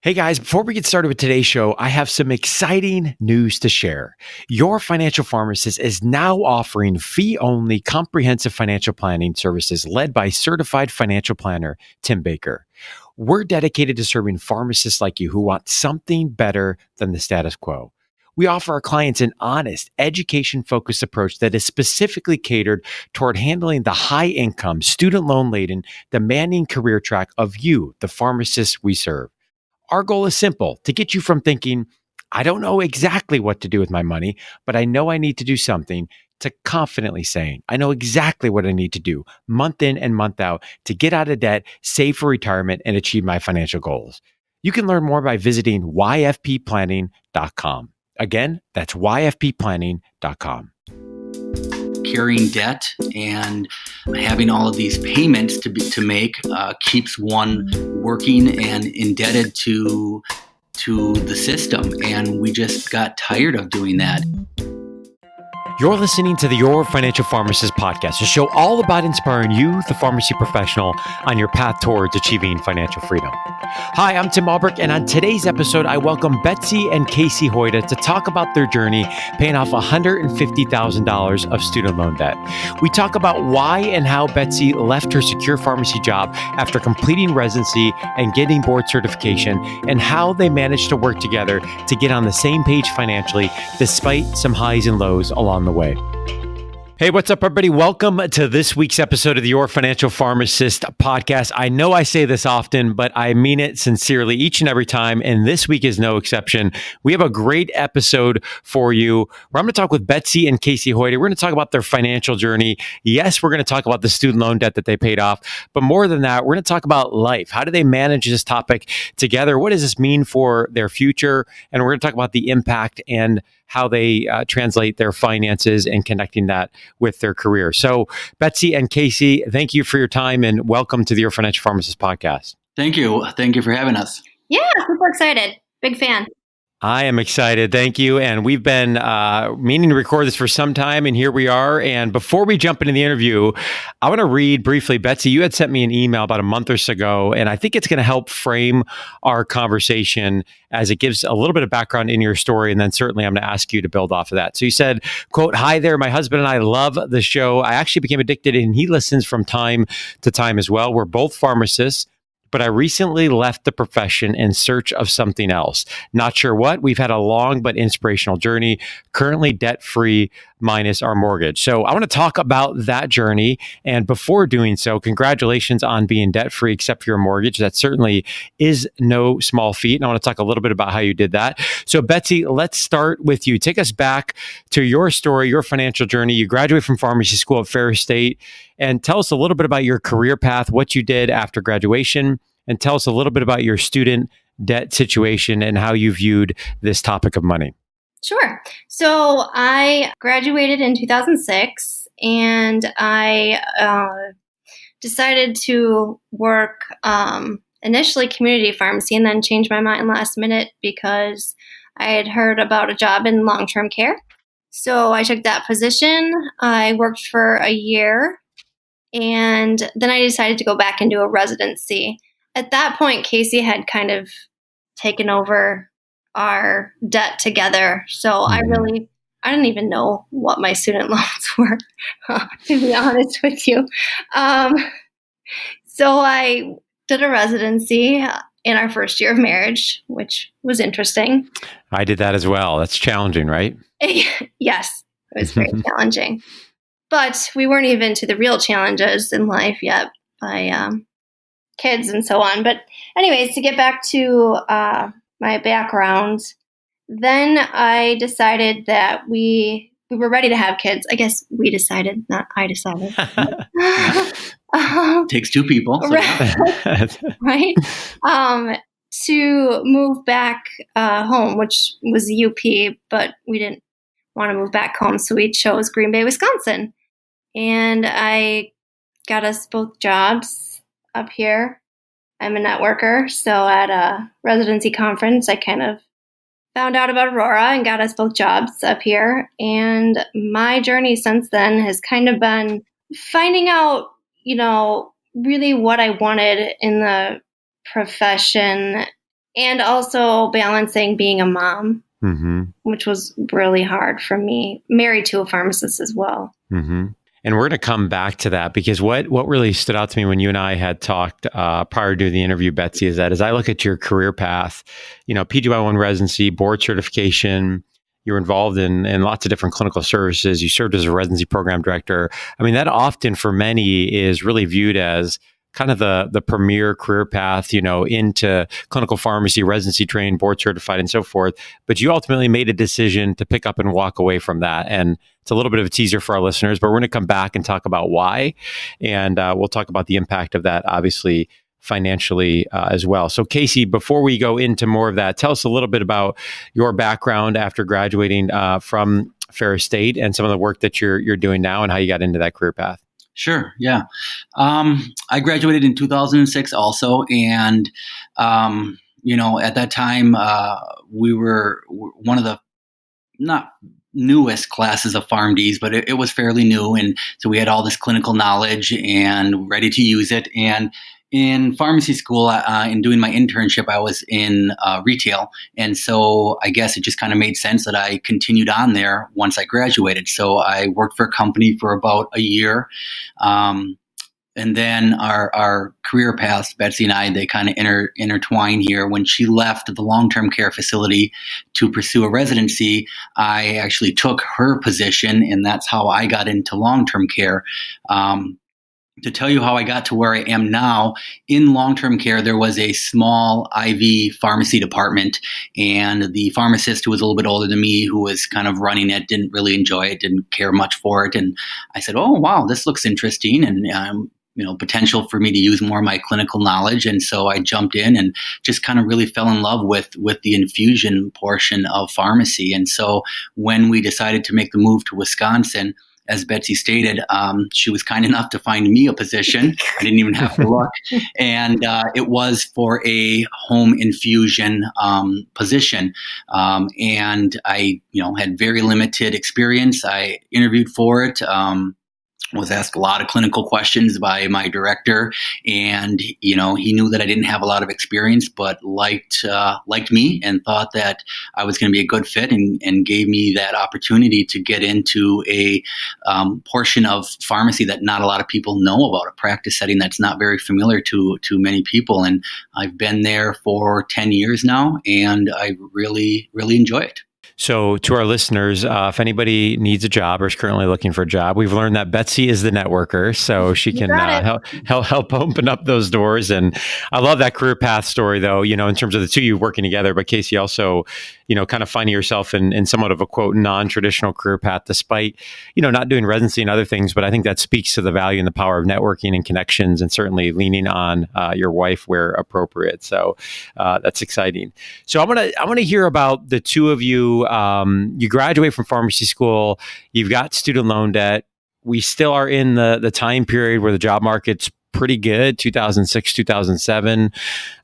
Hey guys, before we get started with today's show, I have some exciting news to share. Your financial pharmacist is now offering fee-only comprehensive financial planning services led by certified financial planner Tim Baker. We're dedicated to serving pharmacists like you who want something better than the status quo. We offer our clients an honest, education-focused approach that is specifically catered toward handling the high-income, student loan-laden, demanding career track of you, the pharmacists we serve. Our goal is simple: to get you from thinking, I don't know exactly what to do with my money, but I know I need to do something, to confidently saying, I know exactly what I need to do month in and month out to get out of debt, save for retirement, and achieve my financial goals. You can learn more by visiting yfpplanning.com. Again, that's yfpplanning.com. Carrying debt and having all of these payments to make keeps one working and indebted to the system, and we just got tired of doing that. You're listening to the Your Financial Pharmacist podcast, a show all about inspiring you, the pharmacy professional, on your path towards achieving financial freedom. Hi, I'm Tim Ulbrich, and on today's episode, I welcome Betsy and Casey Hoida to talk about their journey paying off $150,000 of student loan debt. We talk about why and how Betsy left her secure pharmacy job after completing residency and getting board certification, and how they managed to work together to get on the same page financially, despite some highs and lows along the way. Hey, what's up, everybody? Welcome to this week's episode of the Your Financial Pharmacist podcast. I know I say this often, but I mean it sincerely each and every time, and this week is no exception. We have a great episode for you where I'm going to talk with Betsy and Casey Hoida. We're going to talk about their financial journey. Yes, we're going to talk about the student loan debt that they paid off, but more than that, we're going to talk about life. How do they manage this topic together? What does this mean for their future? And we're going to talk about the impact and how they translate their finances and connecting that with their career. So, Betsy and Casey, thank you for your time and welcome to the Your Financial Pharmacist podcast. Thank you. Thank you for having us. Yeah, super excited. Big fan. I am excited. Thank you. And we've been meaning to record this for some time, and here we are. And before we jump into the interview, I want to read briefly. Betsy, you had sent me an email about a month or so ago, and I think it's going to help frame our conversation as it gives a little bit of background in your story. And then certainly I'm going to ask you to build off of that. So you said, quote, "Hi there. My husband and I love the show. I actually became addicted, and he listens from time to time as well. We're both pharmacists, but I recently left the profession in search of something else. Not sure what. We've had a long but inspirational journey, currently debt-free minus our mortgage." So I want to talk about that journey. And before doing so, congratulations on being debt-free except for your mortgage. That certainly is no small feat. And I want to talk a little bit about how you did that. So Betsy, let's start with you. Take us back to your story, your financial journey. You graduated from pharmacy school at Ferris State, and tell us a little bit about your career path, what you did after graduation, and tell us a little bit about your student debt situation and how you viewed this topic of money. Sure. So I graduated in 2006, and I decided to work initially community pharmacy, and then changed my mind last minute because I had heard about a job in long-term care. So I took that position. I worked for a year, and then I decided to go back and do a residency. At that point, Casey had kind of taken over our debt together. So I didn't even know what my student loans were, to be honest with you. So I did a residency in our first year of marriage, which was interesting. I did that as well. That's challenging, right? Yes, it was very challenging. But we weren't even to the real challenges in life yet by kids and so on. But anyways, to get back to my background, then I decided that we were ready to have kids. I guess we decided, not I decided. Takes two people. So right? To move back home, which was UP, but we didn't want to move back home, so we chose Green Bay, Wisconsin. And I got us both jobs up here. I'm a networker, so at a residency conference, I kind of found out about Aurora and got us both jobs up here. And my journey since then has kind of been finding out, really what I wanted in the profession and also balancing being a mom, which was really hard for me, married to a pharmacist as well. And we're going to come back to that, because what really stood out to me when you and I had talked prior to the interview, Betsy, is that as I look at your career path, PGY1 residency, board certification, you were involved in lots of different clinical services. You served as a residency program director. I mean, that often for many is really viewed as kind of the premier career path, into clinical pharmacy, residency trained, board certified, and so forth. But you ultimately made a decision to pick up and walk away from that. And it's a little bit of a teaser for our listeners, but we're going to come back and talk about why. And we'll talk about the impact of that, obviously, financially as well. So Casey, before we go into more of that, tell us a little bit about your background after graduating from Ferris State and some of the work that you're doing now and how you got into that career path. Sure. Yeah. I graduated in 2006 also. And, at that time, we were one of the not newest classes of PharmDs, but it was fairly new. And so we had all this clinical knowledge and ready to use it. And in pharmacy school, in doing my internship, I was in retail. And so I guess it just kind of made sense that I continued on there once I graduated. So I worked for a company for about a year. And then our career paths, Betsy and I, they kind of intertwine here. When she left the long-term care facility to pursue a residency, I actually took her position, and that's how I got into long-term care. To tell you how I got to where I am now, in long-term care, there was a small IV pharmacy department, and the pharmacist, who was a little bit older than me, who was kind of running it, didn't really enjoy it, didn't care much for it. And I said, oh, wow, this looks interesting, and potential for me to use more of my clinical knowledge. And so I jumped in and just kind of really fell in love with the infusion portion of pharmacy. And so when we decided to make the move to Wisconsin, as Betsy stated, she was kind enough to find me a position. I didn't even have to look. And it was for a home infusion position. And I, had very limited experience. I interviewed for it. Was asked a lot of clinical questions by my director, and he knew that I didn't have a lot of experience, but liked me and thought that I was going to be a good fit, and gave me that opportunity to get into a portion of pharmacy that not a lot of people know about, a practice setting that's not very familiar to many people. And I've been there for 10 years now, and I really, really enjoy it. So to our listeners, if anybody needs a job or is currently looking for a job, we've learned that Betsy is the networker, so she can help open up those doors. And I love that career path story, though, in terms of the two of you working together. But Casey also, kind of finding yourself in somewhat of a, quote, non-traditional career path, despite, not doing residency and other things. But I think that speaks to the value and the power of networking and connections, and certainly leaning on your wife where appropriate. So that's exciting. So I want to hear about the two of you. You graduate from pharmacy school, you've got student loan debt. We still are in the time period where the job market's pretty good, 2006, 2007.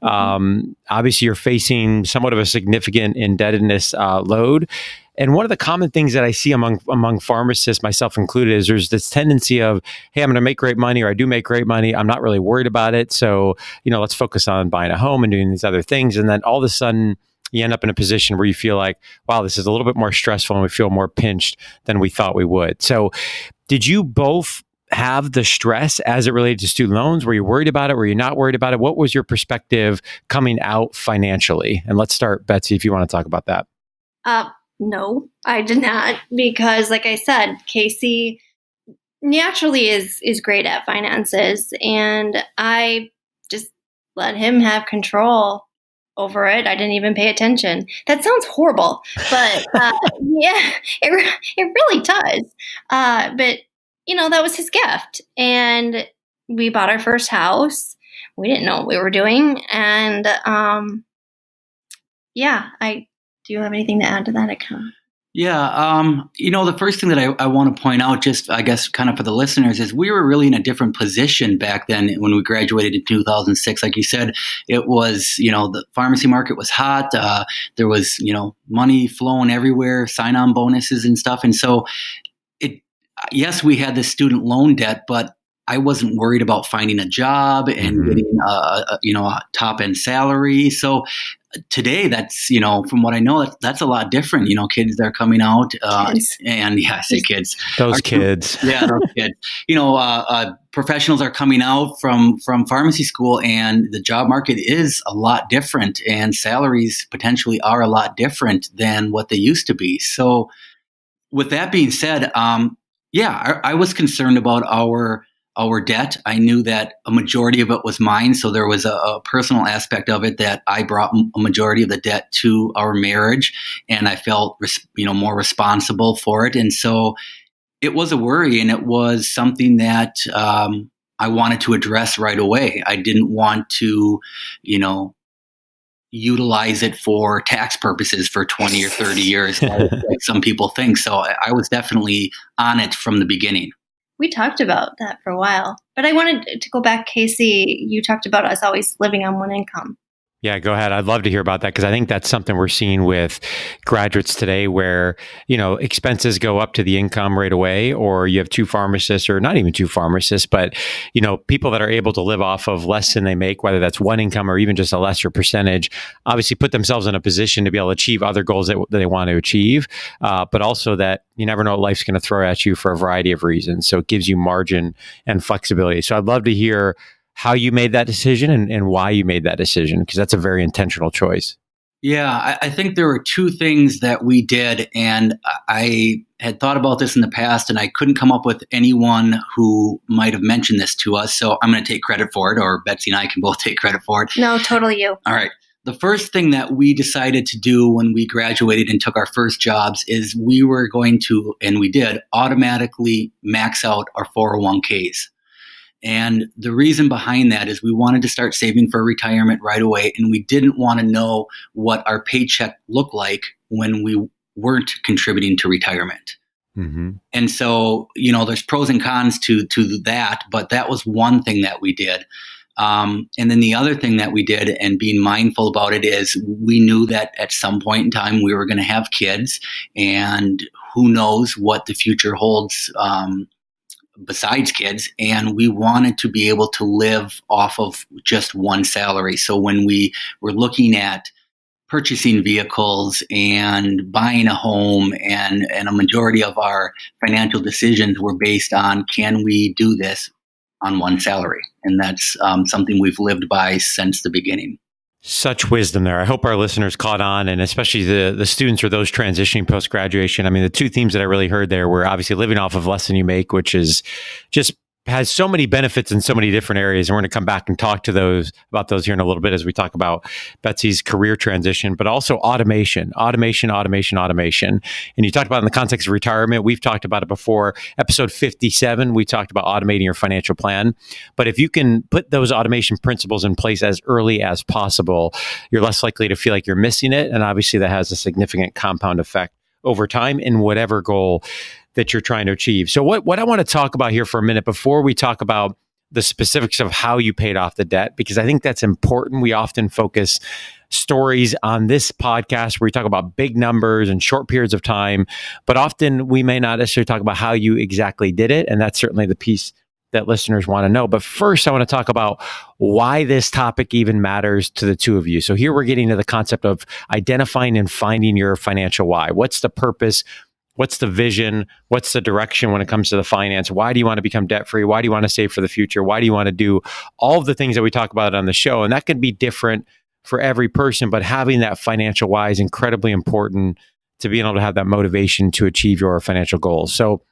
Obviously, you're facing somewhat of a significant indebtedness load. And one of the common things that I see among pharmacists, myself included, is there's this tendency of, hey, I'm going to make great money, or I do make great money. I'm not really worried about it. So, let's focus on buying a home and doing these other things. And then all of a sudden, you end up in a position where you feel like, wow, this is a little bit more stressful, and we feel more pinched than we thought we would. So did you both have the stress as it related to student loans? Were you worried about it? Were you not worried about it? What was your perspective coming out financially? And let's start, Betsy, if you want to talk about that. No, I did not, because like I said, Casey naturally is great at finances, and I just let him have control over it. I didn't even pay attention. That sounds horrible, but yeah, it really does. But that was his gift, and we bought our first house. We didn't know what we were doing, and yeah. Do you have anything to add to that account? Yeah. The first thing that I want to point out, just I guess kind of for the listeners, is we were really in a different position back then when we graduated in 2006. Like you said, it was, the pharmacy market was hot. There was, money flowing everywhere, sign-on bonuses and stuff. And so yes, we had this student loan debt, but I wasn't worried about finding a job and getting a top end salary. So today, that's, from what I know, that's a lot different. Kids that are coming out, Kids. and I say kids. Those kids. Yeah, those kids. Professionals are coming out from pharmacy school, and the job market is a lot different, and salaries potentially are a lot different than what they used to be. So, with that being said, I was concerned about our debt. I knew that a majority of it was mine, so there was a personal aspect of it that I brought a majority of the debt to our marriage, and I felt more responsible for it. And so it was a worry, and it was something that I wanted to address right away. I didn't want to, utilize it for tax purposes for 20 or 30 years, like some people think. So I was definitely on it from the beginning. We talked about that for a while, but I wanted to go back. Casey, you talked about us always living on one income. Yeah, go ahead. I'd love to hear about that because I think that's something we're seeing with graduates today where, expenses go up to the income right away, or you have two pharmacists or not even two pharmacists, but, people that are able to live off of less than they make, whether that's one income or even just a lesser percentage, obviously put themselves in a position to be able to achieve other goals that they want to achieve, but also that you never know what life's going to throw at you for a variety of reasons. So it gives you margin and flexibility. So I'd love to hear how you made that decision and why you made that decision, because that's a very intentional choice. Yeah, I think there were two things that we did, and I had thought about this in the past, and I couldn't come up with anyone who might have mentioned this to us. So I'm going to take credit for it, or Betsy and I can both take credit for it. No, totally you. All right. The first thing that we decided to do when we graduated and took our first jobs is we were going to, and we did, automatically max out our 401ks. And the reason behind that is we wanted to start saving for retirement right away, and we didn't want to know what our paycheck looked like when we weren't contributing to retirement. Mm-hmm. And so, there's pros and cons to that, but that was one thing that we did. And then the other thing that we did, and being mindful about it, is we knew that at some point in time we were going to have kids, and who knows what the future holds besides kids, and we wanted to be able to live off of just one salary. So when we were looking at purchasing vehicles and buying a home, and a majority of our financial decisions were based on, can we do this on one salary? And that's something we've lived by since the beginning. Such wisdom there. I hope our listeners caught on, and especially the students or those transitioning post-graduation. I mean, the two themes that I really heard there were obviously living off of less than you make, which is just has so many benefits in so many different areas. And we're going to come back and talk to about those here in a little bit as we talk about Betsy's career transition, but also automation. And you talked about it in the context of retirement. We've talked about it before. Episode 57, we talked about automating your financial plan. But if you can put those automation principles in place as early as possible, you're less likely to feel like you're missing it. And obviously that has a significant compound effect over time in whatever goal that you're trying to achieve. So what I want to talk about here for a minute before we talk about the specifics of how you paid off the debt, because I think that's important. We often focus stories on this podcast where we talk about big numbers and short periods of time, but often we may not necessarily talk about how you exactly did it. And that's certainly the piece that listeners want to know. But first, I want to talk about why this topic even matters to the two of you. So here we're getting to the concept of identifying and finding your financial why. What's the purpose? What's the vision? What's the direction when it comes to the finance? Why do you want to become debt-free? Why do you want to save for the future? Why do you want to do all of the things that we talk about on the show? And that can be different for every person, but having that financial why is incredibly important to being able to have that motivation to achieve your financial goals. So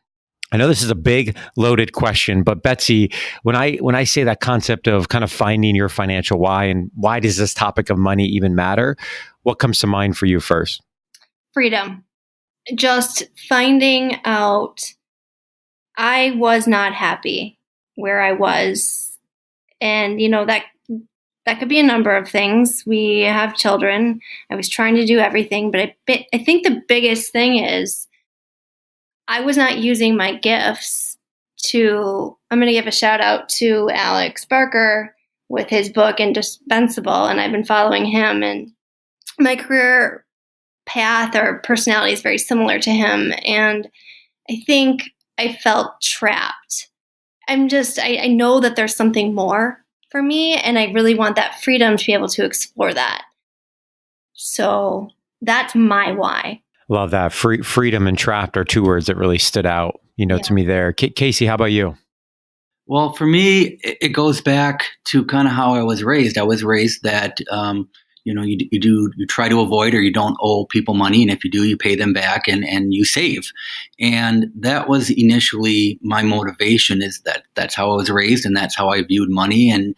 I know this is a big loaded question, but Betsy, when I say that concept of kind of finding your financial why and why does this topic of money even matter, what comes to mind for you first? Freedom. Just finding out I was not happy where I was. And, that could be a number of things. We have children. I was trying to do everything, but I think the biggest thing is I was not using my gifts I'm going to give a shout out to Alex Barker with his book, Indispensable, and I've been following him, and my career path or personality is very similar to him. And I think I felt trapped. I know that there's something more for me, and I really want that freedom to be able to explore that. So that's my why. Love that. Freedom and trapped are two words that really stood out, to me there. Casey, how about you? Well, for me, it goes back to kind of how I was raised. I was raised that, you try to avoid or you don't owe people money. And if you do, you pay them back and you save. And that was initially my motivation, is that's how I was raised and that's how I viewed money. And,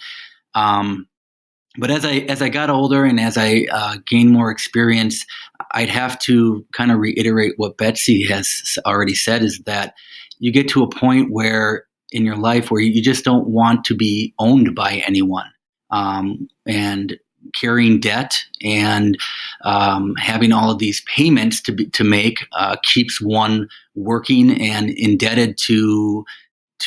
but as I got older and as I gained more experience, I'd have to kind of reiterate what Betsy has already said, is that you get to a point where in your life where you just don't want to be owned by anyone, and carrying debt and having all of these payments to make keeps one working and indebted to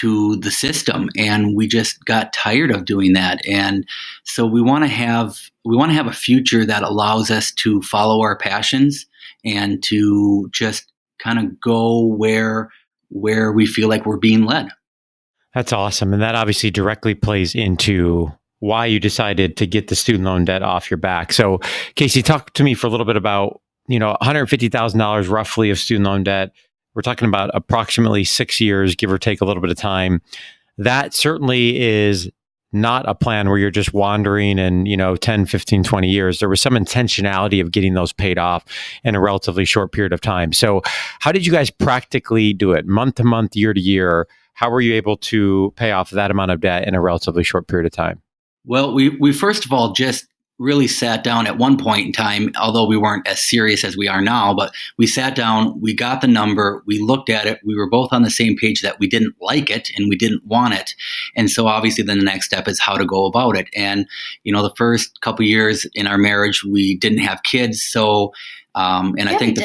the system, and we just got tired of doing that. And so we want to have a future that allows us to follow our passions and to just kind of go where we feel like we're being led. That's awesome. And that obviously directly plays into why you decided to get the student loan debt off your back. So Casey, talk to me for a little bit about, $150,000 roughly of student loan debt. We're talking about approximately 6 years, give or take a little bit of time. That certainly is not a plan where you're just wandering and, 10, 15, 20 years. There was some intentionality of getting those paid off in a relatively short period of time. So how did you guys practically do it? Month to month, year to year? How were you able to pay off that amount of debt in a relatively short period of time? Well, we first of all just really sat down at one point in time, although we weren't as serious as we are now, but we sat down, we got the number, we looked at it, we were both on the same page that we didn't like it and we didn't want it. And so obviously then the next step is how to go about it. And, the first couple of years in our marriage, we didn't have kids. So, I think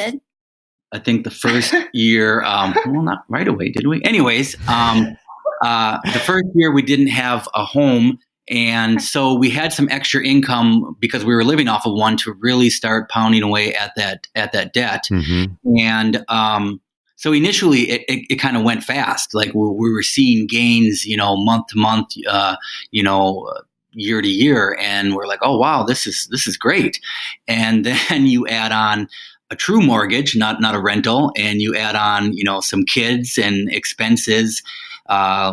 the first year, well, not right away, did we? Anyways, the first year we didn't have a home. And so we had some extra income because we were living off of one to really start pounding away at that debt. Mm-hmm. And so initially it kind of went fast. Like we were seeing gains, month to month, year to year. And we're like, oh, wow, this is great. And then you add on a true mortgage, not a rental. And you add on, some kids and expenses,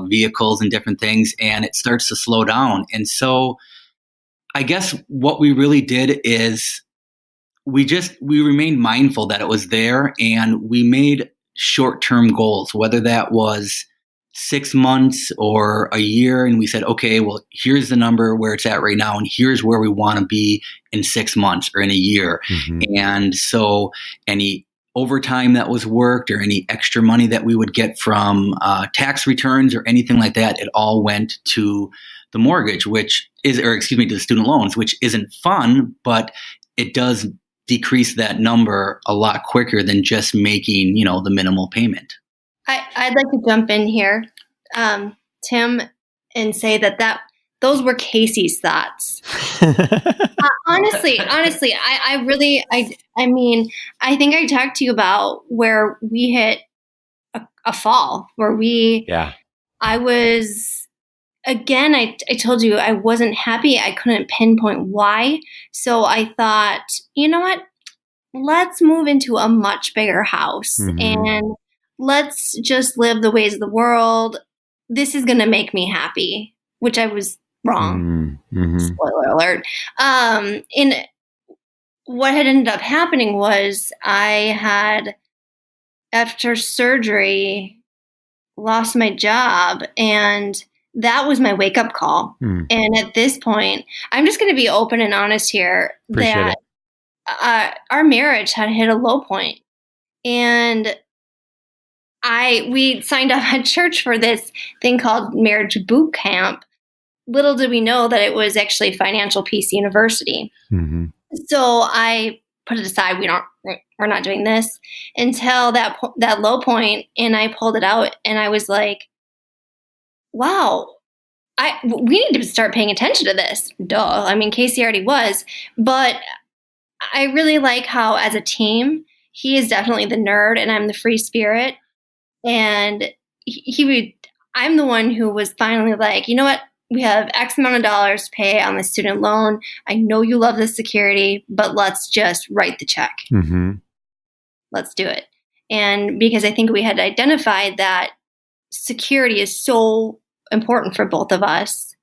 vehicles and different things, and it starts to slow down. And so I guess what we really did is we remained mindful that it was there, and we made short-term goals, whether that was 6 months or a year. And we said, okay, well, here's the number where it's at right now, and here's where we want to be in 6 months or in a year. Mm-hmm. And so any overtime that was worked or any extra money that we would get from tax returns or anything like that, it all went to the mortgage, to the student loans, which isn't fun, but it does decrease that number a lot quicker than just making, the minimal payment. I'd like to jump in here, Tim, and say that those were Casey's thoughts. Honestly, I mean, I think I talked to you about where we hit a fall, where I was, again, I told you I wasn't happy. I couldn't pinpoint why. So I thought, you know what? Let's move into a much bigger house, mm-hmm. and let's just live the ways of the world. This is going to make me happy, which I was wrong. Mm-hmm. Spoiler alert. And what had ended up happening was I had, after surgery, lost my job, and that was my wake-up call. And at this point, I'm just going to be open and honest here. Appreciate that our marriage had hit a low point, and we signed up at church for this thing called marriage boot camp. Little did we know that it was actually Financial Peace University. Mm-hmm. So I put it aside. We're not doing this until that low point, and I pulled it out, and I was like, "Wow, we need to start paying attention to this." Duh. I mean, Casey already was, but I really like how, as a team, he is definitely the nerd, and I'm the free spirit, and I'm the one who was finally like, you know what? we have X amount of dollars to pay on the student loan. I know you love the security, but let's just write the check. Mm-hmm. Let's do it. And because I think we had identified that security is so important for both of us.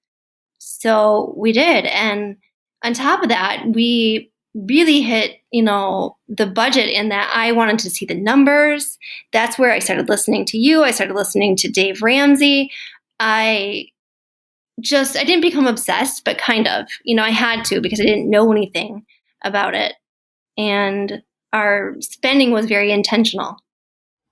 So we did. And on top of that, we really hit, the budget in that I wanted to see the numbers. That's where I started listening to you. I started listening to Dave Ramsey. I didn't become obsessed, but kind of, I had to because I didn't know anything about it. And our spending was very intentional.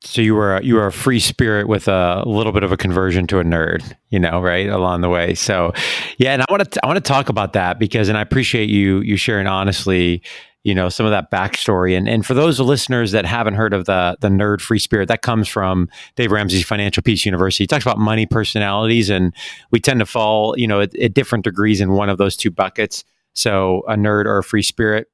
So you were a free spirit with a little bit of a conversion to a nerd, right along the way. So, yeah, and I want to talk about that because, and I appreciate you sharing honestly, some of that backstory. And for those listeners that haven't heard of the nerd free spirit, that comes from Dave Ramsey's Financial Peace University. He talks about money personalities, and we tend to fall, at different degrees in one of those two buckets. So a nerd or a free spirit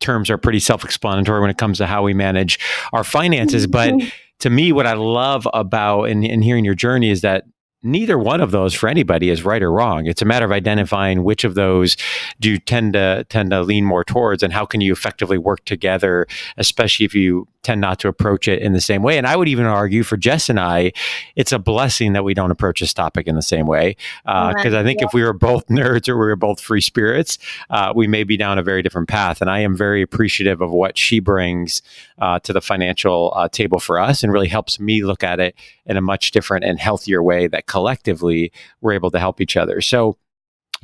terms are pretty self-explanatory when it comes to how we manage our finances. But to me, what I love about in hearing your journey is that neither one of those for anybody is right or wrong. It's a matter of identifying which of those do you tend to lean more towards, and how can you effectively work together, especially if you tend not to approach it in the same way. And I would even argue for Jess and I, it's a blessing that we don't approach this topic in the same way. Because I think if we were both nerds or we were both free spirits, we may be down a very different path. And I am very appreciative of what she brings to the financial table for us, and really helps me look at it in a much different and healthier way that collectively we're able to help each other. So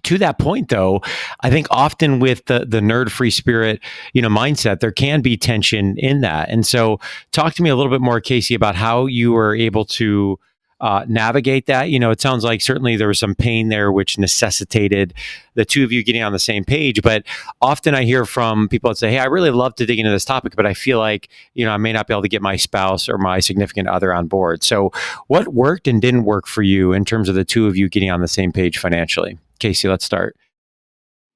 to that point, though, I think often with the nerd free spirit, mindset, there can be tension in that. And so talk to me a little bit more, Casey, about how you were able to navigate that. It sounds like certainly there was some pain there, which necessitated the two of you getting on the same page. But often I hear from people that say, hey, I really love to dig into this topic, but I feel like, I may not be able to get my spouse or my significant other on board. So what worked and didn't work for you in terms of the two of you getting on the same page financially? Casey, let's start.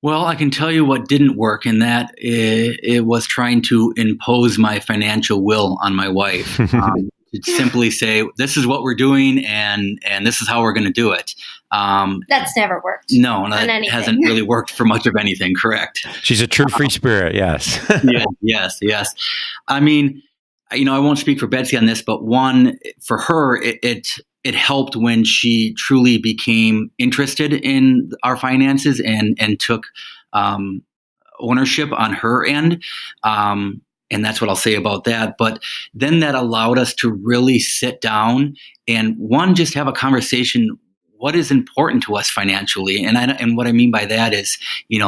Well, I can tell you what didn't work, and that it was trying to impose my financial will on my wife. To simply say, this is what we're doing, and this is how we're going to do it. That's never worked. No, that hasn't really worked for much of anything, correct? She's a true free spirit, yes. Yes. I mean, I won't speak for Betsy on this, but one, for her, it helped when she truly became interested in our finances and took ownership on her end. And that's what I'll say about that. But then that allowed us to really sit down and just have a conversation. What is important to us financially? And what I mean by that is,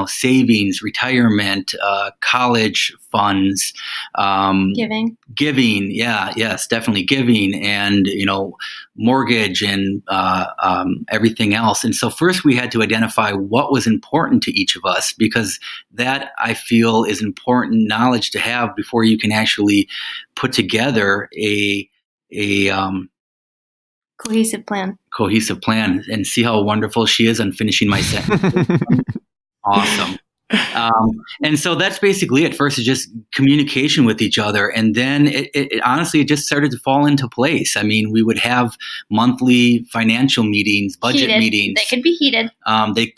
savings, retirement, college funds, giving. Yeah, yes, definitely giving, and, mortgage and everything else. And so first we had to identify what was important to each of us, because that, I feel, is important knowledge to have before you can actually put together a cohesive plan and see how wonderful she is on finishing my sentence. Awesome. And so that's basically it. First is just communication with each other. And then it honestly, it just started to fall into place. I mean, we would have monthly financial meetings, budget meetings. They could be heated.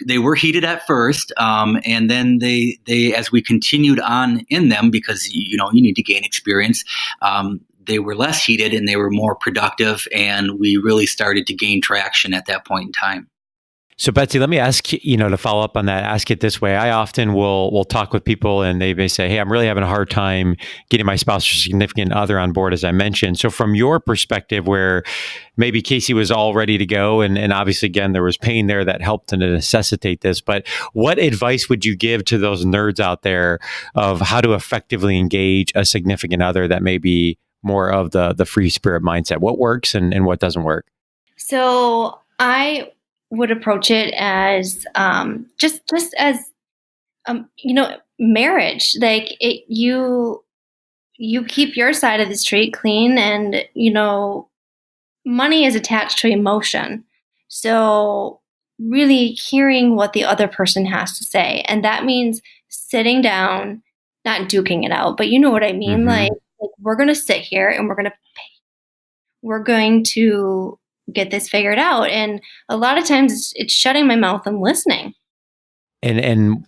They were heated at first. And then they, as we continued on in them, because, you need to gain experience, they were less heated and they were more productive. And we really started to gain traction at that point in time. So Betsy, let me ask, to follow up on that, ask it this way. I often will talk with people and they may say, hey, I'm really having a hard time getting my spouse or significant other on board, as I mentioned. So from your perspective, where maybe Casey was all ready to go, and obviously, again, there was pain there that helped to necessitate this, but what advice would you give to those nerds out there of how to effectively engage a significant other that may be more of the free spirit mindset? What works and what doesn't work? So I would approach it as just as marriage. Like you keep your side of the street clean, and money is attached to emotion. So really hearing what the other person has to say, and that means sitting down, not duking it out, but you know what I mean. Mm-hmm. Like we're going to sit here and we're going to get this figured out. And a lot of times it's shutting my mouth and listening. And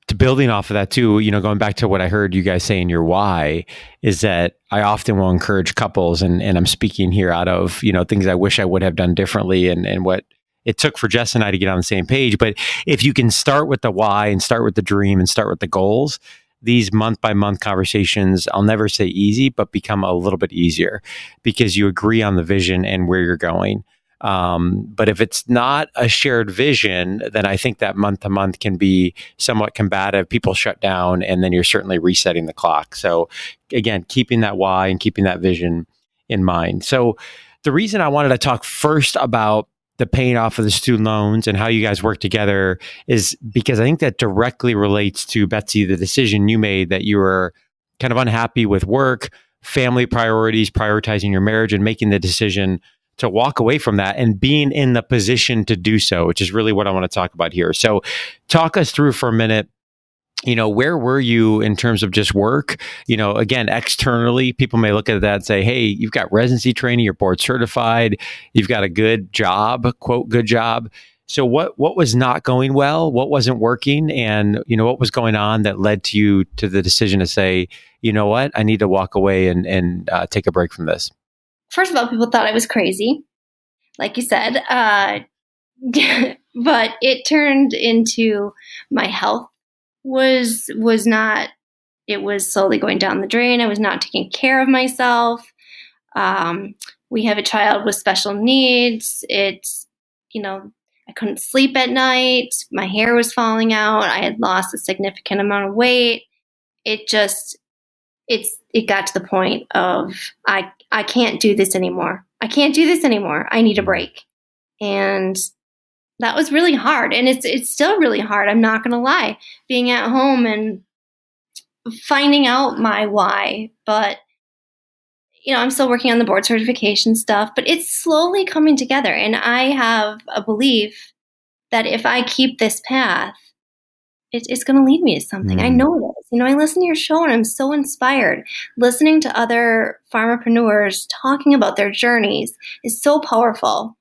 to building off of that too, going back to what I heard you guys say in your why, is that I often will encourage couples, and I'm speaking here out of, things I wish I would have done differently and what it took for Jess and I to get on the same page. But if you can start with the why and start with the dream and start with the goals, these month by month conversations, I'll never say easy, but become a little bit easier because you agree on the vision and where you're going. But if it's not a shared vision, then I think that month to month can be somewhat combative. People shut down, and then you're certainly resetting the clock. So again, keeping that why and keeping that vision in mind. So the reason I wanted to talk first about the paying off of the student loans and how you guys work together is because I think that directly relates to, Betsy, the decision you made that you were kind of unhappy with work, family priorities, prioritizing your marriage, and making the decision to walk away from that and being in the position to do so, which is really what I want to talk about here. So talk us through for a minute, where were you in terms of just work? Again, externally, people may look at that and say, hey, you've got residency training, you're board certified, you've got a good job, quote, good job. So what was not going well? What wasn't working? And, what was going on that led to you to the decision to say, you know what, I need to walk away and take a break from this? First of all, people thought I was crazy, like you said, but it turned into my health was not, it was slowly going down the drain. I was not taking care of myself. We have a child with special needs. It's, I couldn't sleep at night. My hair was falling out. I had lost a significant amount of weight. It got to the point of, I can't do this anymore. I can't do this anymore. I need a break. And that was really hard. And it's still really hard. I'm not going to lie, being at home and finding out my why. But, I'm still working on the board certification stuff, but it's slowly coming together. And I have a belief that if I keep this path, it's going to lead me to something. I know it is. I listen to your show and I'm so inspired. Listening to other pharmapreneurs talking about their journeys is so powerful.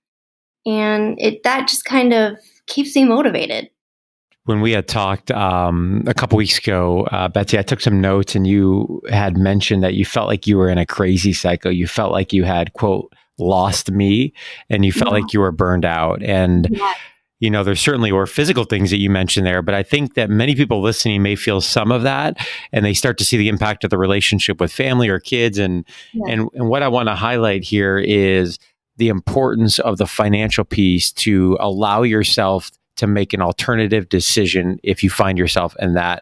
And that just kind of keeps me motivated. When we had talked a couple weeks ago, Betsy, I took some notes, and you had mentioned that you felt like you were in a crazy cycle. You felt like you had, quote, lost me, and you felt like you were burned out. And there certainly were physical things that you mentioned there, but I think that many people listening may feel some of that, and they start to see the impact of the relationship with family or kids. And what I want to highlight here is the importance of the financial piece to allow yourself to make an alternative decision if you find yourself in that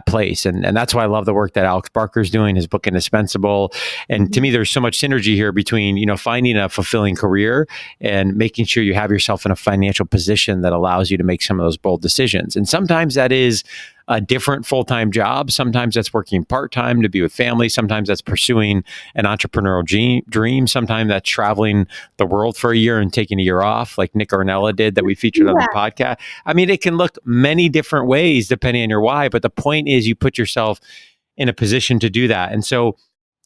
place. And that's why I love the work that Alex Barker's doing, his book Indispensable. And to me, there's so much synergy here between, finding a fulfilling career and making sure you have yourself in a financial position that allows you to make some of those bold decisions. And sometimes that is a different full-time job. Sometimes that's working part-time to be with family. Sometimes that's pursuing an entrepreneurial dream. Sometimes that's traveling the world for a year and taking a year off, like Nick Ornella did that we featured on the podcast. I mean, it can look many different ways depending on your why, but the point is you put yourself in a position to do that. And so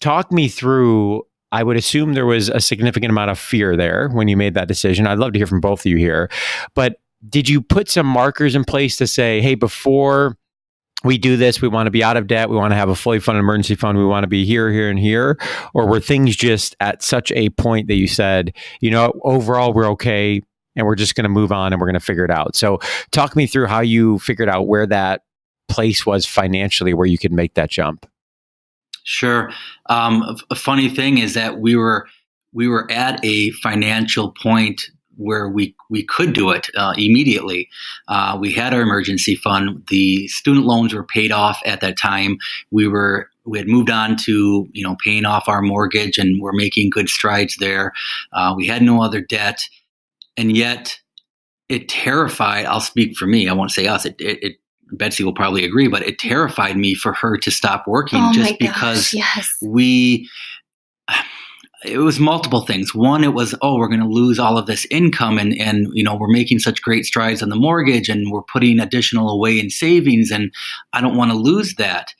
talk me through, I would assume there was a significant amount of fear there when you made that decision. I'd love to hear from both of you here, but did you put some markers in place to say, hey, before we do this, we want to be out of debt, we want to have a fully funded emergency fund, we want to be here, here, and here? Or were things just at such a point that you said, overall, we're okay, and we're just going to move on and we're going to figure it out? So talk me through how you figured out where that place was financially where you could make that jump. Sure. A funny thing is that we were at a financial point where we could do it immediately. We had our emergency fund. The student loans were paid off at that time. We had moved on to paying off our mortgage, and we're making good strides there. We had no other debt, and yet it terrified. I'll speak for me. I won't say us. It Betsy will probably agree, but it terrified me for her to stop working because it was multiple things. One, it was, we're going to lose all of this income and we're making such great strides on the mortgage and we're putting additional away in savings, and I don't want to lose that.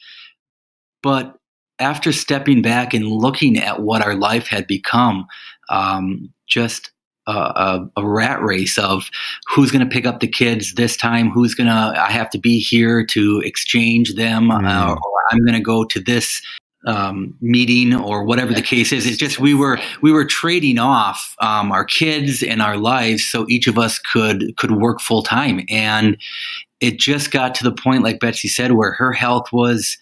But after stepping back and looking at what our life had become, just a rat race of who's going to pick up the kids this time, I have to be here to exchange them, or I'm going to go to this meeting, or whatever the case is. It's just we were trading off our kids and our lives so each of us could work full time. And it just got to the point, like Betsy said, where her health was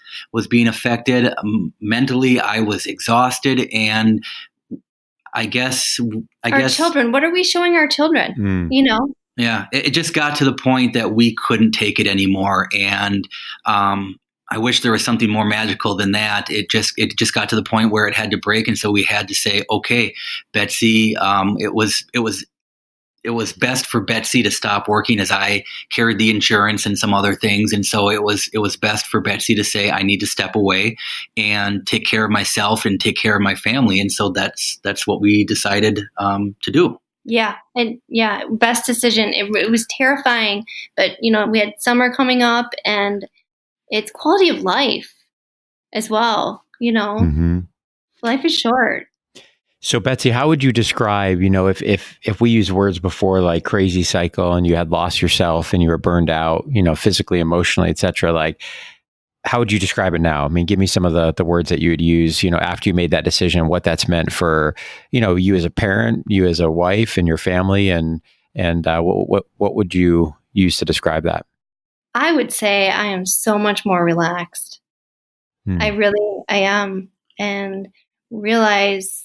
being affected. Mentally, I was exhausted, and I guess children. What are we showing our children? Yeah, it just got to the point that we couldn't take it anymore, and I wish there was something more magical than that. It just got to the point where it had to break, and so we had to say, okay, Betsy. It was best for Betsy to stop working, as I carried the insurance and some other things, and so it was best for Betsy to say, I need to step away and take care of myself and take care of my family, and so that's what we decided to do. Yeah, and best decision. It was terrifying, but we had summer coming up, and it's quality of life as well. Life is short. So Betsy, how would you describe, if we use words before like crazy cycle and you had lost yourself and you were burned out, physically, emotionally, et cetera, like how would you describe it now? I mean, give me some of the words that you would use, after you made that decision, what that's meant for, you as a parent, you as a wife and your family, and what would you use to describe that? I would say I am so much more relaxed. I am, and realize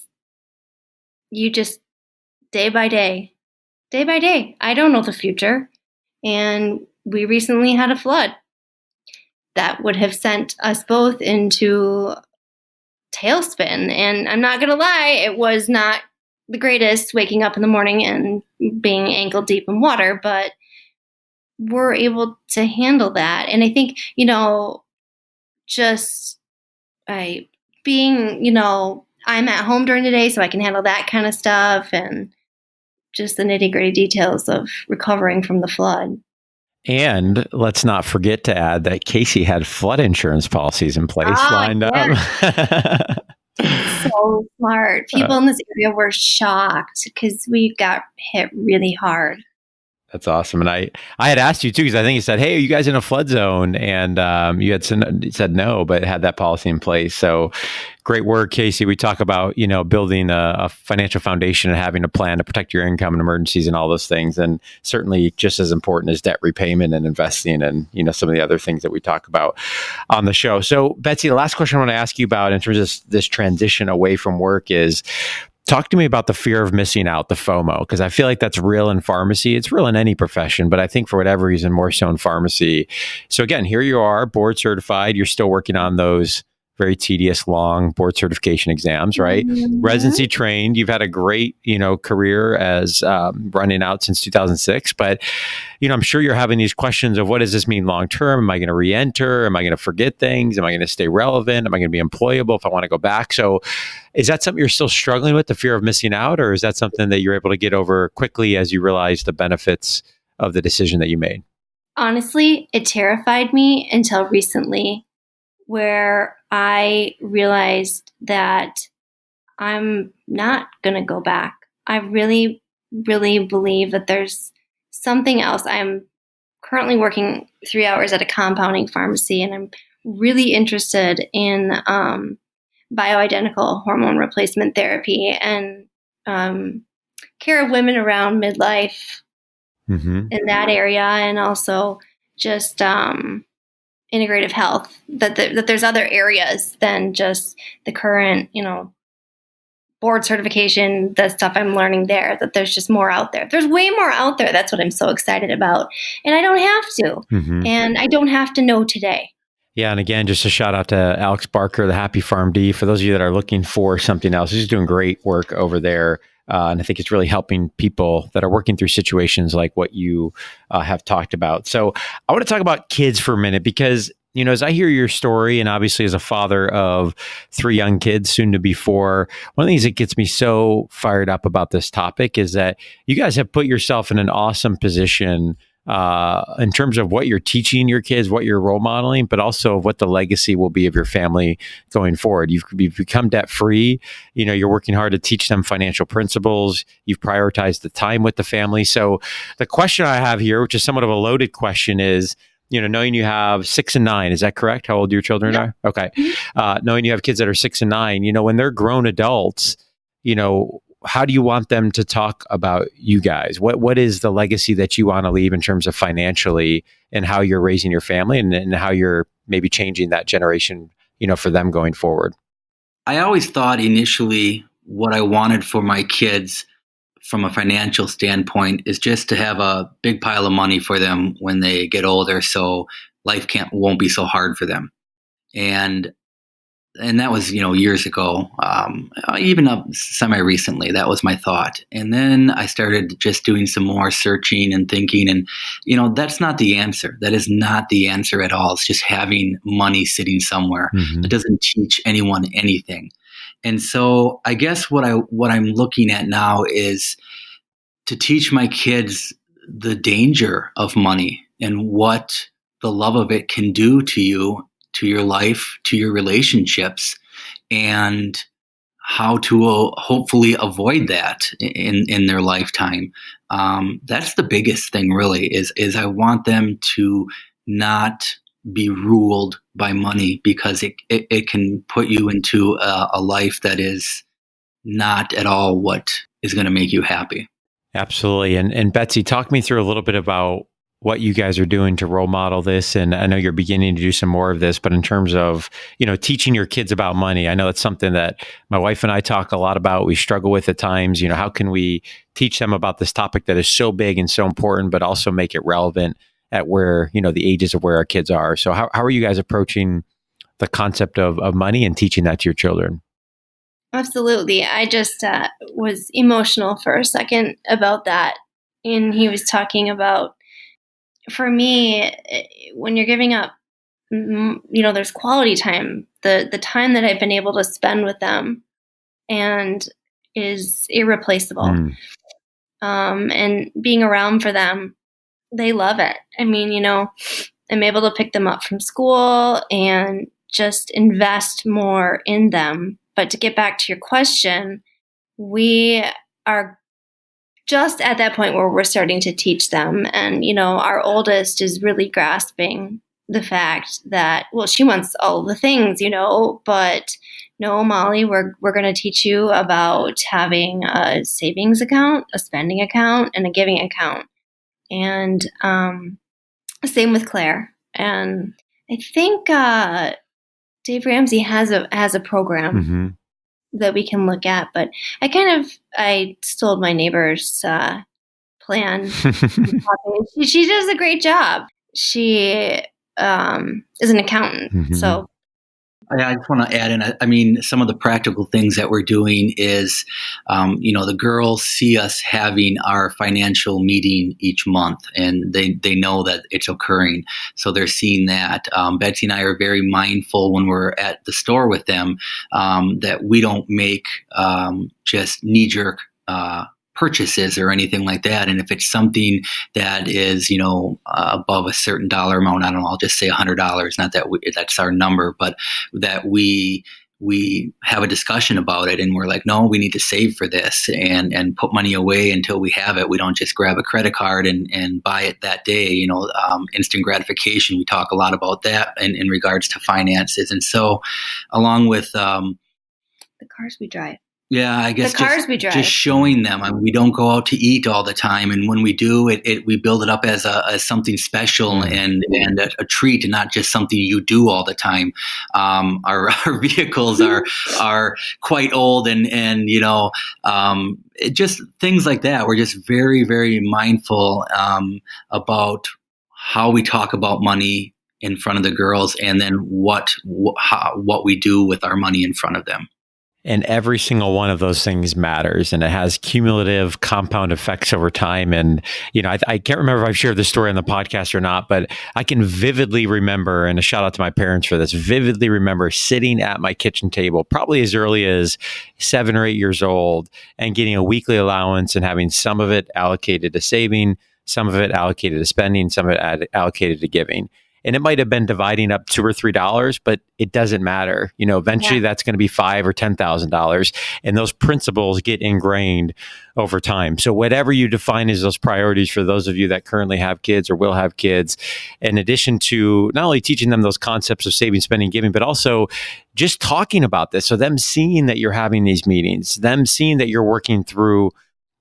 you just day by day. I don't know the future. And we recently had a flood that would have sent us both into tailspin. And I'm not going to lie, it was not the greatest waking up in the morning and being ankle deep in water, but we're able to handle that. And I think, just by being, I'm at home during the day, so I can handle that kind of stuff, and just the nitty-gritty details of recovering from the flood. And let's not forget to add that Casey had flood insurance policies in place lined up. So smart. People in this area were shocked because we got hit really hard. That's awesome. And I had asked you too, because I think you said, hey, are you guys in a flood zone? And you had said no, but had that policy in place. So great work, Casey. We talk about, building a financial foundation and having a plan to protect your income in emergencies and all those things. And certainly just as important as debt repayment and investing and, some of the other things that we talk about on the show. So Betsy, the last question I want to ask you about in terms of this transition away from work is, talk to me about the fear of missing out, the FOMO, because I feel like that's real in pharmacy. It's real in any profession, but I think for whatever reason, more so in pharmacy. So again, here you are, board certified. You're still working on those very tedious, long board certification exams, right? Mm-hmm. Residency trained. You've had a great, career as running out since 2006. But, I'm sure you're having these questions of what does this mean long term? Am I going to re-enter? Am I going to forget things? Am I going to stay relevant? Am I going to be employable if I want to go back? So is that something you're still struggling with, the fear of missing out? Or is that something that you're able to get over quickly as you realize the benefits of the decision that you made? Honestly, it terrified me until recently, where I realized that I'm not going to go back. I really, really believe that there's something else. I'm currently working 3 hours at a compounding pharmacy, and I'm really interested in bioidentical hormone replacement therapy and care of women around midlife in that area, and also just integrative health, that there's other areas than just the current, board certification, the stuff I'm learning there, that there's just more out there. There's way more out there. That's what I'm so excited about. And I don't have to. And I don't have to know today. Yeah. And again, just a shout out to Alex Barker, the Happy PharmD. For those of you that are looking for something else, he's doing great work over there. And I think it's really helping people that are working through situations like what you have talked about. So I want to talk about kids for a minute, because, as I hear your story, and obviously as a father of 3 young kids, soon to be 4, one of the things that gets me so fired up about this topic is that you guys have put yourself in an awesome position in terms of what you're teaching your kids, what you're role modeling, but also what the legacy will be of your family going forward. You've become debt free. You're working hard to teach them financial principles. You've prioritized the time with the family. So the question I have here, which is somewhat of a loaded question, is, knowing you have 6 and 9, is that correct? How old your children are? Okay. Knowing you have kids that are 6 and 9, when they're grown adults, how do you want them to talk about you guys? What is the legacy that you want to leave in terms of financially, and how you're raising your family, and how you're maybe changing that generation, for them going forward? I always thought initially what I wanted for my kids from a financial standpoint is just to have a big pile of money for them when they get older, so life won't be so hard for them. And that was, years ago, even up semi-recently, that was my thought. And then I started just doing some more searching and thinking, and, that's not the answer. That is not the answer at all. It's just having money sitting somewhere. It doesn't teach anyone anything. And so I guess what I'm looking at now is to teach my kids the danger of money and what the love of it can do to you, to your life, to your relationships, and how to hopefully avoid that in their lifetime. That's the biggest thing, really, is I want them to not be ruled by money, because it can put you into a life that is not at all what is going to make you happy. Absolutely. And Betsy, talk me through a little bit about what you guys are doing to role model this. And I know you're beginning to do some more of this, but in terms of, teaching your kids about money, I know it's something that my wife and I talk a lot about. We struggle with at times. How can we teach them about this topic that is so big and so important, but also make it relevant at where, the ages of where our kids are? So how are you guys approaching the concept of money and teaching that to your children? Absolutely. I just was emotional for a second about that. And he was talking about, for me, when you're giving up, there's quality time, the time that I've been able to spend with them, and is irreplaceable. And being around for them, they love it. I mean, I'm able to pick them up from school and just invest more in them. But to get back to your question, we are just at that point where we're starting to teach them. And, our oldest is really grasping the fact that, well, she wants all the things, but no, Molly, we're going to teach you about having a savings account, a spending account, and a giving account. And same with Claire. And I think Dave Ramsey has a program that we can look at, but I stole my neighbor's plan. She does a great job. She is an accountant, so. I just want to add in, I mean, some of the practical things that we're doing is, the girls see us having our financial meeting each month, and they know that it's occurring. So they're seeing that. Betsy and I are very mindful when we're at the store with them, that we don't make just knee-jerk purchases or anything like that. And if it's something that is, above a certain dollar amount, I don't know, I'll just say $100, not that that's our number, but that we have a discussion about it, and we're like, no, we need to save for this and put money away until we have it. We don't just grab a credit card and buy it that day, instant gratification. We talk a lot about that in regards to finances. And so along with the cars we drive. Yeah, I guess the cars we drive. Just showing them. I mean, we don't go out to eat all the time, and when we do, we build it up as something special and a treat, and not just something you do all the time. Our vehicles are quite old, and just things like that. We're just very, very mindful about how we talk about money in front of the girls, and then what we do with our money in front of them. And every single one of those things matters, and it has cumulative compound effects over time. And, I can't remember if I've shared this story on the podcast or not, but I can vividly remember, and a shout out to my parents for this, vividly remember sitting at my kitchen table, probably as early as 7 or 8 years old, and getting a weekly allowance and having some of it allocated to saving, some of it allocated to spending, some of it allocated to giving. And it might have been dividing up $2 or $3, but it doesn't matter. Eventually that's going to be $5,000 or $10,000, and those principles get ingrained over time. So whatever you define as those priorities for those of you that currently have kids or will have kids, in addition to not only teaching them those concepts of saving, spending, giving, but also just talking about this. So them seeing that you're having these meetings, them seeing that you're working through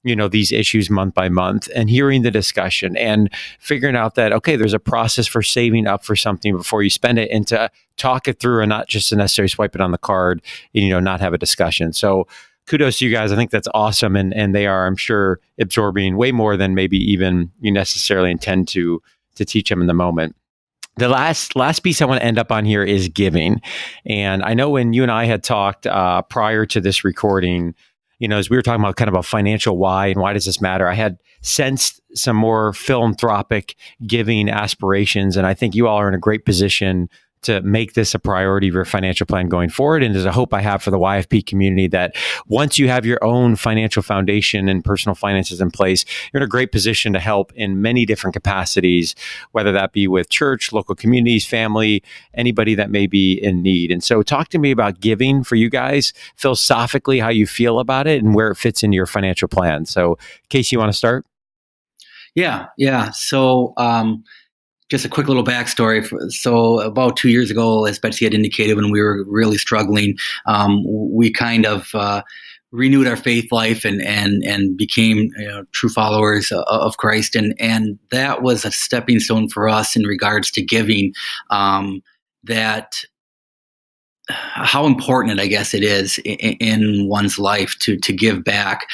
these issues month by month, and hearing the discussion and figuring out that, okay, there's a process for saving up for something before you spend it, and to talk it through and not just to necessarily swipe it on the card and, not have a discussion. So kudos to you guys. I think that's awesome. And they are, I'm sure, absorbing way more than maybe even you necessarily intend to teach them in the moment. The last piece I want to end up on here is giving. And I know when you and I had talked prior to this recording, as we were talking about kind of a financial why and why does this matter, I had sensed some more philanthropic giving aspirations. And I think you all are in a great position to make this a priority of your financial plan going forward. And there's a hope I have for the YFP community that once you have your own financial foundation and personal finances in place, you're in a great position to help in many different capacities, whether that be with church, local communities, family, anybody that may be in need. And so talk to me about giving for you guys, philosophically, how you feel about it and where it fits into your financial plan. So Casey, you want to start? Yeah. So, just a quick little backstory. So about 2 years ago, as Betsy had indicated, when we were really struggling, we kind of renewed our faith life and became true followers of Christ. And that was a stepping stone for us in regards to giving, that how important, I guess, it is in one's life to give back.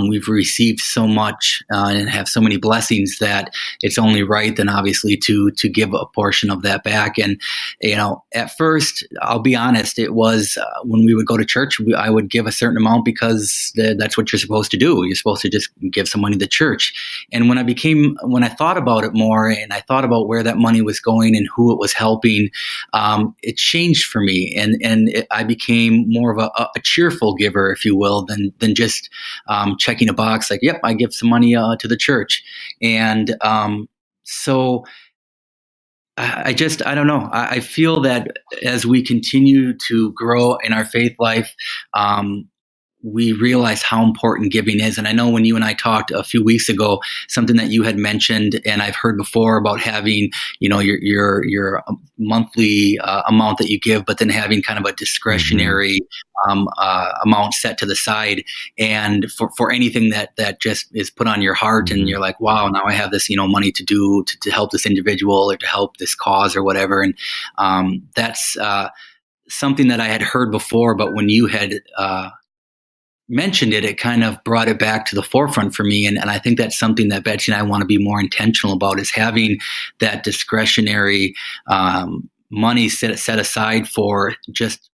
We've received so much and have so many blessings that it's only right then, obviously, to give a portion of that back. And at first, I'll be honest, it was when we would go to church, I would give a certain amount because that's what you're supposed to do. You're supposed to just give some money to church. And when I thought about it more, and I thought about where that money was going and who it was helping, it changed for me. I became more of a cheerful giver, if you will, than just checking a box like, yep, I give some money to the church. And so I don't know. I feel that as we continue to grow in our faith life, we realize how important giving is. And I know when you and I talked a few weeks ago, something that you had mentioned, and I've heard before about having, your monthly amount that you give, but then having kind of a discretionary amount set to the side. And for anything that just is put on your heart and you're like, wow, now I have this, money to do to help this individual or to help this cause or whatever. And that's something that I had heard before, but when you had mentioned it kind of brought it back to the forefront for me. And I think that's something that Betsy and I want to be more intentional about, is having that discretionary money set aside for just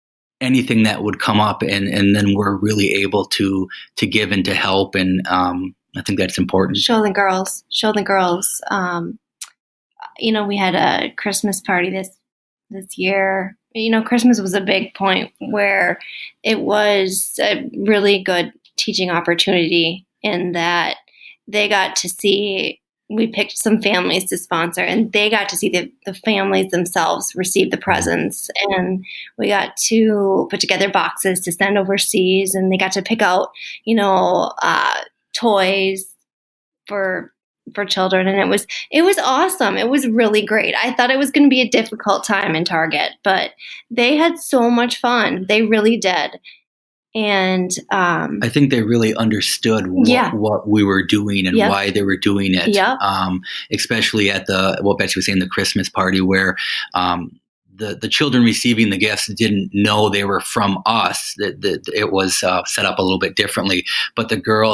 anything that would come up. And then we're really able to give and to help. And I think that's important. Show the girls. We had a Christmas party this year. Christmas was a big point where it was a really good teaching opportunity in that they got to see, we picked some families to sponsor, and they got to see the families themselves receive the presents. And we got to put together boxes to send overseas, and they got to pick out, toys for children. And it was awesome. It was really great. I thought it was going to be a difficult time in Target, but they had so much fun. They really did. And I think they really understood what we were doing and why they were doing it. Yep. Especially at what Betsy was saying, the Christmas party, where the children receiving the gifts didn't know they were from us. That it was set up a little bit differently, but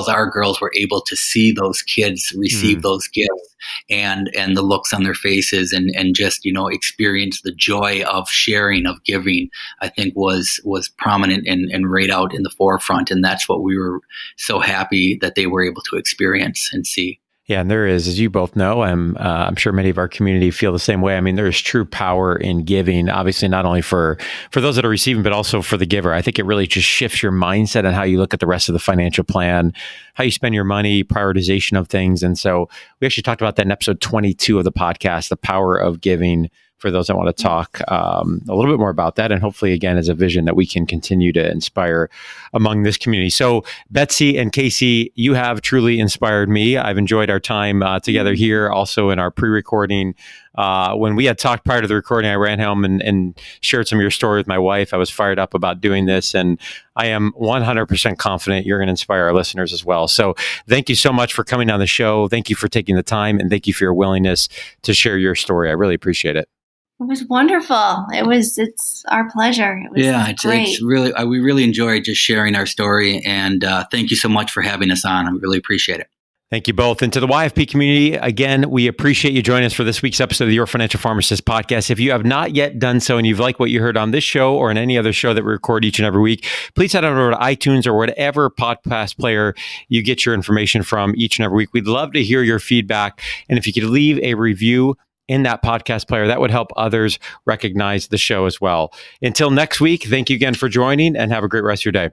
our girls were able to see those kids receive those gifts and the looks on their faces and just, experience the joy of sharing, of giving, I think was prominent and right out in the forefront. And that's what we were so happy that they were able to experience and see. Yeah, and there is, as you both know, I'm sure many of our community feel the same way. I mean, there is true power in giving, obviously, not only for those that are receiving, but also for the giver. I think it really just shifts your mindset and how you look at the rest of the financial plan, how you spend your money, prioritization of things. And so we actually talked about that in episode 22 of the podcast, the power of giving, for those that want to talk a little bit more about that. And hopefully, again, as a vision that we can continue to inspire among this community. So, Betsy and Casey, you have truly inspired me. I've enjoyed our time together here, also in our pre-recording. When we had talked prior to the recording, I ran home and shared some of your story with my wife. I was fired up about doing this, and I am 100% confident you're going to inspire our listeners as well. So thank you so much for coming on the show. Thank you for taking the time, and thank you for your willingness to share your story. I really appreciate it. It was wonderful. It's our pleasure. It was great. It's really, we really enjoyed just sharing our story, and thank you so much for having us on. I really appreciate it. Thank you both. And to the YFP community, again, we appreciate you joining us for this week's episode of the Your Financial Pharmacist podcast. If you have not yet done so and you've liked what you heard on this show or in any other show that we record each and every week, please head on over to iTunes or whatever podcast player you get your information from each and every week. We'd love to hear your feedback. And if you could leave a review in that podcast player, that would help others recognize the show as well. Until next week, thank you again for joining and have a great rest of your day.